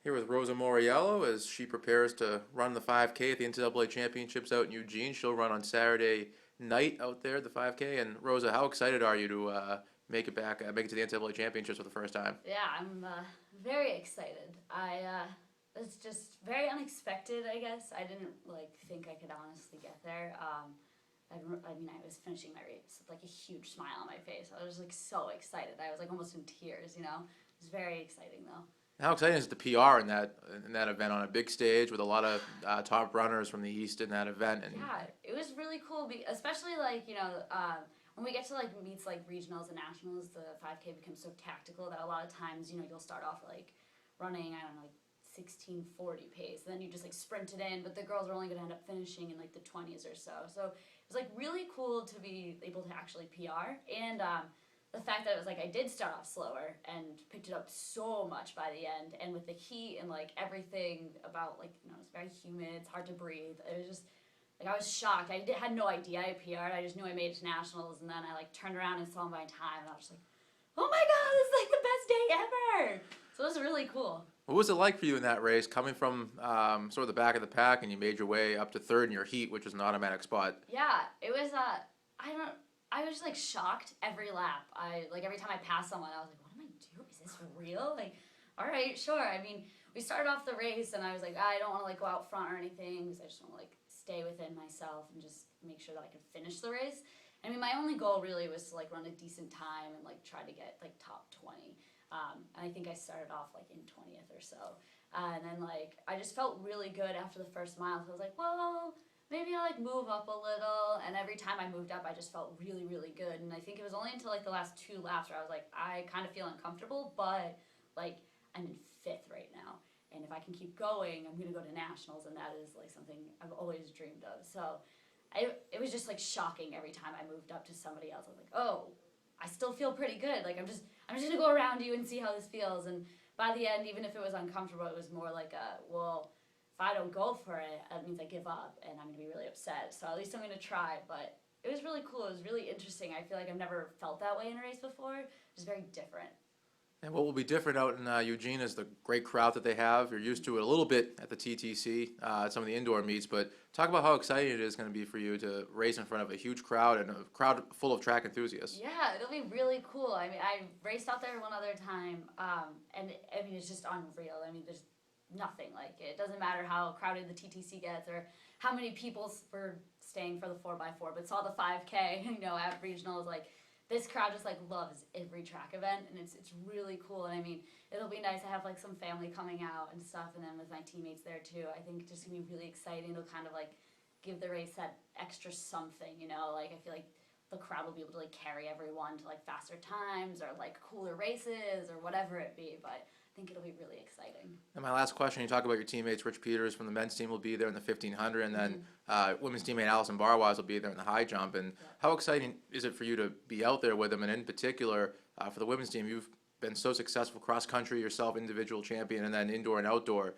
Here with Rosa Moriello as she prepares to run the 5K at the NCAA Championships out in Eugene. She'll run on Saturday night out there at the 5K. And Rosa, how excited are you to make it back, make it to the NCAA Championships for the first time? Yeah, I'm very excited. It's just very unexpected, I guess. I didn't think I could honestly get there. I was finishing my race with like a huge smile on my face. I was like so excited. I was like almost in tears. It was very exciting though. How exciting is the PR in that event on a big stage with a lot of top runners from the East in that event? And Yeah, it was really cool, especially when we get to like meets like regionals and nationals, the 5K becomes so tactical that a lot of times you'll start off like running, I don't know, like 16:40 pace, and then you just like sprint it in, but the girls are only going to end up finishing in like the 20s or so. So it was like really cool to be able to actually PR, and the fact that it was like I did start off slower and picked it up so much by the end, and with the heat and like everything about it's very humid, it's hard to breathe. It was just like I was shocked. Had no idea I PR'd. I just knew I made it to nationals, and then I like turned around and saw my time, and I was just like, oh my god, this is like the best day ever. So it was really cool. what was it like for you in that race, coming from sort of the back of the pack, and you made your way up to third in your heat, which was an automatic spot? Yeah, it was. I was just like shocked every lap. Every time I passed someone, I was like, what am I doing? Is this real? Like, all right, sure. I mean, we started off the race, and I was like, I don't want to like go out front or anything, because I just want to like stay within myself and just make sure that I could finish the race. I mean, my only goal really was to like run a decent time and like try to get like top 20. And I think I started off like in 20th or so. And then like I just felt really good after the first mile. So I was like, well, maybe I'll like move up a little. And every time I moved up, I just felt really, really good. And I think it was only until like the last two laps where I was like, I kind of feel uncomfortable, but like I'm in fifth right now. And if I can keep going, I'm gonna go to nationals, and that is like something I've always dreamed of. So it was just like shocking every time I moved up to somebody else. I was like, oh, I still feel pretty good. Like I'm just gonna go around you and see how this feels. And by the end, even if it was uncomfortable, it was more like well, if I don't go for it, that means I give up, and I'm gonna be really upset. So at least I'm gonna try. But it was really cool. It was really interesting. I feel like I've never felt that way in a race before. It was very different. And what will be different out in Eugene is the great crowd that they have. You're used to it a little bit at the TTC, at some of the indoor meets, but talk about how exciting it is going to be for you to race in front of a huge crowd and a crowd full of track enthusiasts. Yeah, it'll be really cool. I mean, I raced out there one other time, and I mean, it's just unreal. I mean, there's nothing like it. It doesn't matter how crowded the TTC gets or how many people were staying for the 4x4, but saw the 5K, at regionals. Like, this crowd just like loves every track event, and it's really cool. And I mean, it'll be nice to have like some family coming out and stuff, and then with my teammates there too. I think it's just gonna be really exciting. It'll kind of like give the race that extra something, Like I feel like the crowd will be able to like carry everyone to like faster times or like cooler races or whatever it be. But I think it'll be really exciting. And my last question, you talk about your teammates. Rich Peters from the men's team will be there in the 1500, and then women's teammate Allison Barwise will be there in the high jump. And Yeah. how exciting is it for you to be out there with them? And in particular, for the women's team, you've been so successful cross country yourself, individual champion, and then indoor and outdoor.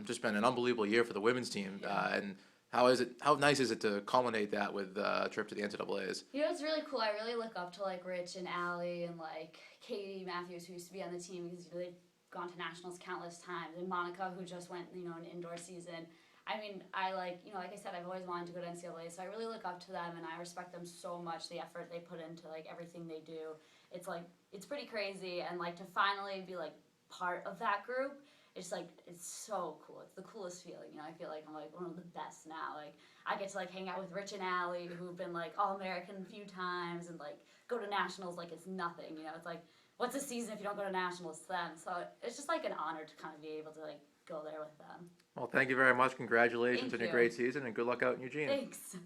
Just been an unbelievable year for the women's team. Yeah. And how is it? How nice is it to culminate that with a trip to the NCAA's? It's really cool. I really look up to like Rich and Allie and like Katie Matthews, who used to be on the team, because they've gone to nationals countless times, and Monica, who just went an indoor season. I mean, I like I said, I've always wanted to go to NCAA, so I really look up to them, and I respect them so much. The effort they put into like everything they do, it's pretty crazy, and like to finally be like part of that group. It's so cool. It's the coolest feeling. I feel like I'm like one of the best now. Like I get to like hang out with Rich and Allie, who've been like All-American a few times, and like go to nationals like it's nothing. It's like, what's a season if you don't go to nationals to them? So it's just like an honor to kind of be able to like go there with them. Well, thank you very much. Congratulations Thank on a you. great season, and good luck out in Eugene. Thanks.